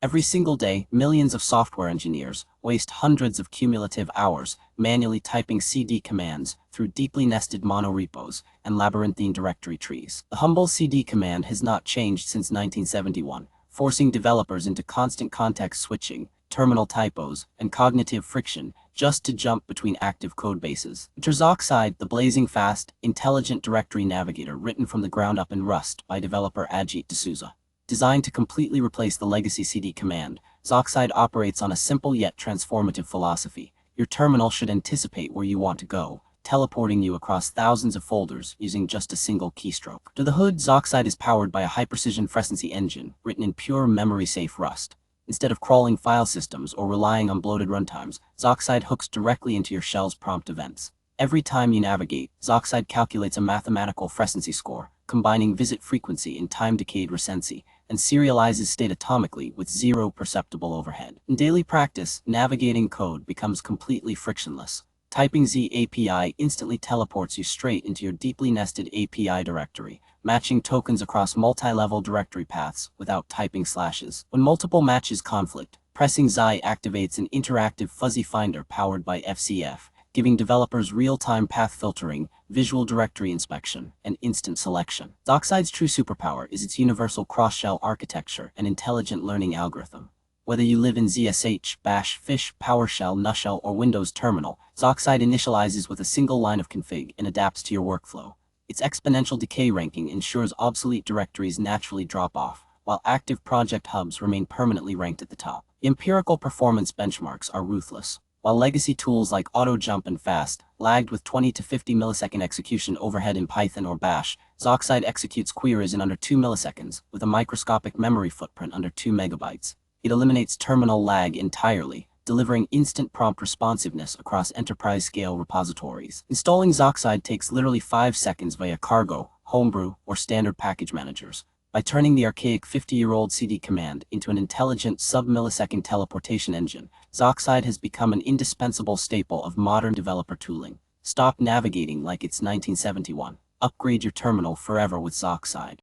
Every single day, millions of software engineers waste hundreds of cumulative hours manually typing cd commands through deeply nested monorepos and labyrinthine directory trees. The humble cd command has not changed since 1971, forcing developers into constant context switching, terminal typos, and cognitive friction just to jump between active code bases. Enter Zoxide, the blazing fast, intelligent directory navigator written from the ground up in Rust by developer Ajit D'Souza. Designed to completely replace the legacy cd command, Zoxide operates on a simple yet transformative philosophy. Your terminal should anticipate where you want to go, teleporting you across thousands of folders using just a single keystroke. To the hood, Zoxide is powered by a high-precision Frecency engine written in pure memory-safe Rust. Instead of crawling file systems or relying on bloated runtimes, Zoxide hooks directly into your shell's prompt events. Every time you navigate, Zoxide calculates a mathematical Frecency score, combining visit frequency and time-decayed recency, and serializes state atomically with zero perceptible overhead. In daily practice, navigating code becomes completely frictionless. Typing Z API instantly teleports you straight into your deeply nested API directory, matching tokens across multi-level directory paths without typing slashes. When multiple matches conflict, pressing Z activates an interactive fuzzy finder powered by FCF, giving developers real-time path filtering, visual directory inspection, and instant selection. Zoxide's true superpower is its universal cross-shell architecture and intelligent learning algorithm. Whether you live in ZSH, Bash, Fish, PowerShell, Nushell, or Windows Terminal, Zoxide initializes with a single line of config and adapts to your workflow. Its exponential decay ranking ensures obsolete directories naturally drop off, while active project hubs remain permanently ranked at the top. Empirical performance benchmarks are ruthless. While legacy tools like Autojump and Fasd lagged with 20 to 50 millisecond execution overhead in Python or Bash, Zoxide executes queries in under 2 milliseconds with a microscopic memory footprint under 2 megabytes. It eliminates terminal lag entirely, delivering instant prompt responsiveness across enterprise-scale repositories. Installing Zoxide takes literally 5 seconds via Cargo, Homebrew, or standard package managers. By turning the archaic 50-year-old cd command into an intelligent sub-millisecond teleportation engine, Zoxide has become an indispensable staple of modern developer tooling. Stop navigating like it's 1971. Upgrade your terminal forever with Zoxide.